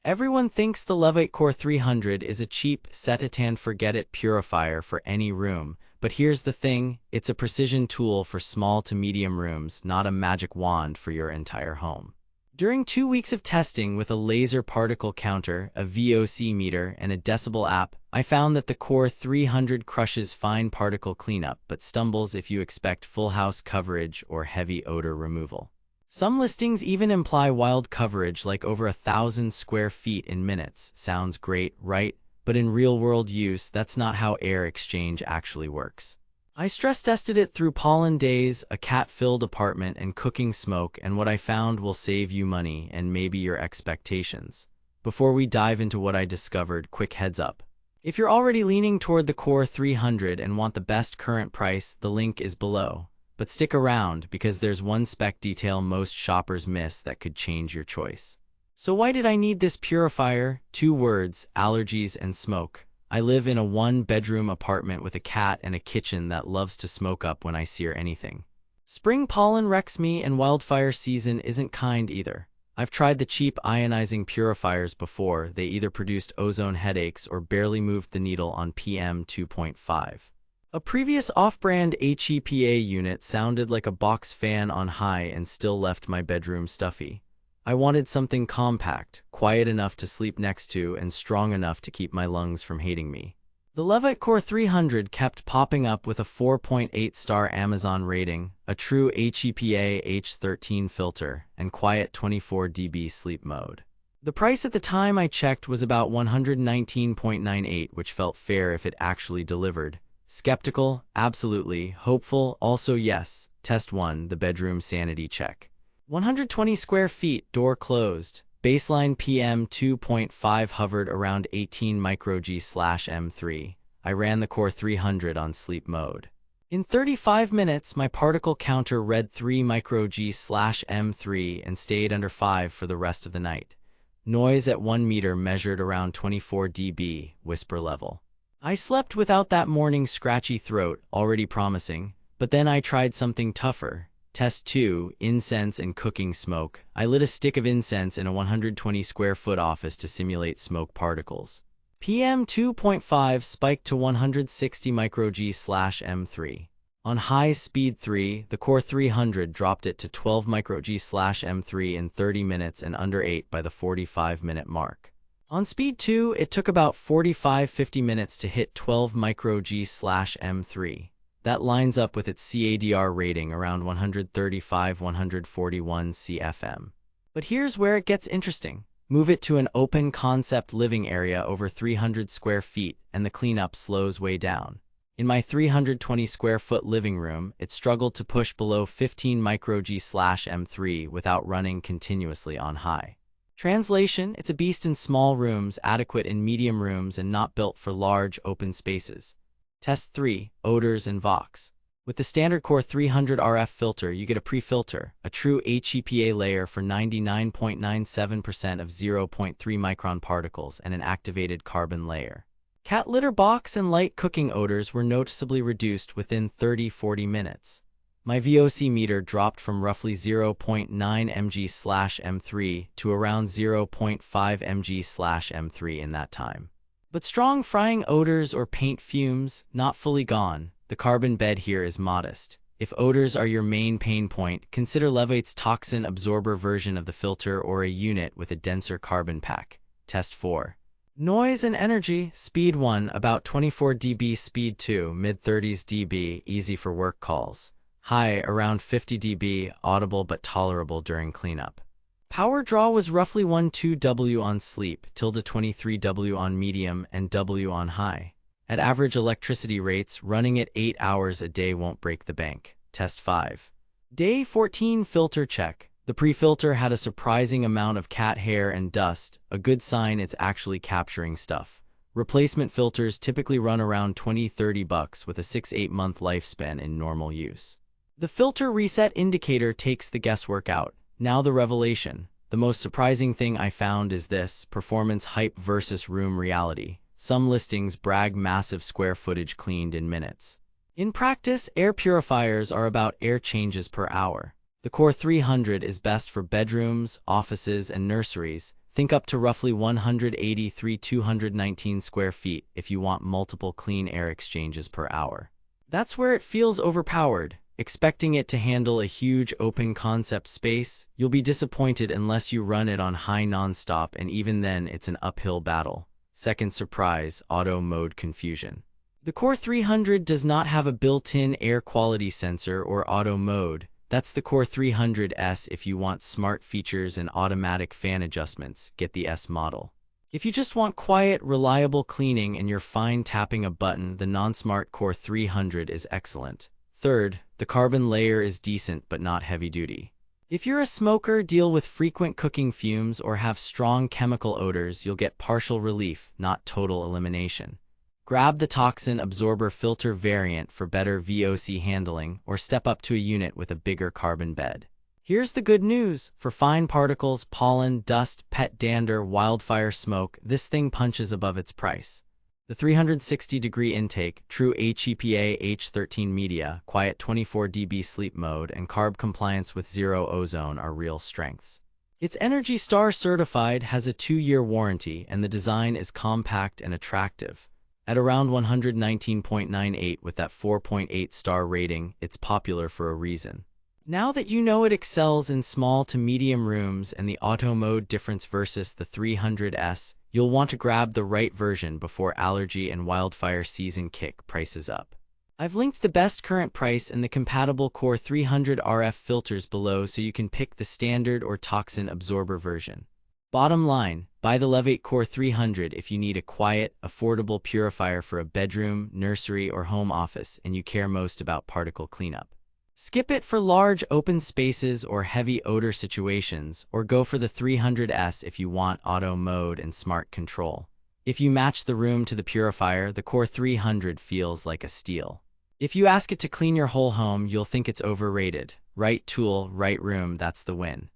Everyone thinks the Levoit Core 300 is a cheap, set-it-and-forget-it purifier for any room, but here's the thing, it's a precision tool for small to medium rooms, not a magic wand for your entire home. During 2 weeks of testing with a laser particle counter, a VOC meter, and a decibel app, I found that the Core 300 crushes fine particle cleanup but stumbles if you expect full house coverage or heavy odor removal. Some listings even imply wild coverage like over 1,000 square feet in minutes. Sounds great, right? But in real-world use, that's not how air exchange actually works. I stress-tested it through pollen days, a cat-filled apartment, and cooking smoke, and what I found will save you money and maybe your expectations. Before we dive into what I discovered, quick heads up. If you're already leaning toward the Core 300 and want the best current price, the link is below. But stick around, because there's one spec detail most shoppers miss that could change your choice. So why did I need this purifier? 2 words: allergies and smoke. I live in a 1-bedroom apartment with a cat and a kitchen that loves to smoke up when I sear anything. Spring pollen wrecks me, and wildfire season isn't kind either. I've tried the cheap ionizing purifiers before. They either produced ozone headaches or barely moved the needle on PM 2.5. A previous off-brand HEPA unit sounded like a box fan on high and still left my bedroom stuffy. I wanted something compact, quiet enough to sleep next to, and strong enough to keep my lungs from hating me. The Levoit Core 300 kept popping up with a 4.8-star Amazon rating, a true HEPA H13 filter, and quiet 24 dB sleep mode. The price at the time I checked was about $119.98, which felt fair if it actually delivered. Skeptical? Absolutely. Hopeful? Also yes. Test 1, the bedroom sanity check. 120 square feet, door closed. Baseline PM 2.5 hovered around 18 microg/M3. I ran the Core 300 on sleep mode. In 35 minutes, my particle counter read 3 microg/M3 and stayed under 5 for the rest of the night. Noise at 1 meter measured around 24 dB, whisper level. I slept without that morning scratchy throat, already promising, but then I tried something tougher. Test 2, incense and cooking smoke. I lit a stick of incense in a 120 square foot office to simulate smoke particles. PM 2.5 spiked to 160 microg/M3. On high speed 3, the Core 300 dropped it to 12 microg/M3 in 30 minutes and under 8 by the 45-minute mark. On speed 2, it took about 45-50 minutes to hit 12 microg/M3. That lines up with its CADR rating around 135-141 CFM. But here's where it gets interesting. Move it to an open concept living area over 300 square feet and the cleanup slows way down. In my 320 square foot living room, it struggled to push below 15 microg/M3 without running continuously on high. Translation: it's a beast in small rooms, adequate in medium rooms, and not built for large, open spaces. Test 3, odors and Vox. With the standard Core 300 RF filter, you get a pre-filter, a true HEPA layer for 99.97% of 0.3 micron particles, and an activated carbon layer. Cat litter box and light cooking odors were noticeably reduced within 30-40 minutes. My VOC meter dropped from roughly 0.9 mg/M3 to around 0.5 mg/M3 in that time. But strong frying odors or paint fumes, not fully gone. The carbon bed here is modest. If odors are your main pain point, consider Levoit's toxin absorber version of the filter or a unit with a denser carbon pack. Test 4. Noise and energy. Speed 1, about 24 dB. Speed 2, mid-30s dB, easy for work calls. High, around 50 dB, audible but tolerable during cleanup. Power draw was roughly 1-2 W on sleep, ~23 W on medium, and W on high. At average electricity rates, running it 8 hours a day won't break the bank. Test 5. Day 14 filter check. The pre-filter had a surprising amount of cat hair and dust, a good sign it's actually capturing stuff. Replacement filters typically run around $20-30 with a 6-8 month lifespan in normal use. The filter reset indicator takes the guesswork out. Now the revelation. The most surprising thing I found is this: performance hype versus room reality. Some listings brag massive square footage cleaned in minutes. In practice, air purifiers are about air changes per hour. The Core 300 is best for bedrooms, offices, and nurseries. Think up to roughly 183,219 square feet if you want multiple clean air exchanges per hour. That's where it feels overpowered. Expecting it to handle a huge open concept space, you'll be disappointed unless you run it on high nonstop, and even then it's an uphill battle. Second surprise, auto mode confusion. The Core 300 does not have a built-in air quality sensor or auto mode. That's the Core 300S. If you want smart features and automatic fan adjustments, get the S model. If you just want quiet, reliable cleaning and you're fine tapping a button, the non-smart Core 300 is excellent. Third, the carbon layer is decent but not heavy-duty. If you're a smoker, deal with frequent cooking fumes, or have strong chemical odors, you'll get partial relief, not total elimination. Grab the toxin absorber filter variant for better VOC handling, or step up to a unit with a bigger carbon bed. Here's the good news. For fine particles, pollen, dust, pet dander, wildfire smoke, this thing punches above its price. The 360-degree intake, true HEPA H13 media, quiet 24 dB sleep mode, and carb compliance with zero ozone are real strengths. It's Energy Star certified, has a 2-year warranty, and the design is compact and attractive. At around 119.98 with that 4.8-star rating, it's popular for a reason. Now that you know it excels in small to medium rooms and the auto mode difference versus the 300S, you'll want to grab the right version before allergy and wildfire season kick prices up. I've linked the best current price and the compatible Core 300 RF filters below so you can pick the standard or toxin absorber version. Bottom line, buy the Levoit Core 300 if you need a quiet, affordable purifier for a bedroom, nursery, or home office and you care most about particle cleanup. Skip it for large open spaces or heavy odor situations, or go for the 300S if you want auto mode and smart control. If you match the room to the purifier, the Core 300 feels like a steal. If you ask it to clean your whole home, you'll think it's overrated. Right tool, right room, that's the win.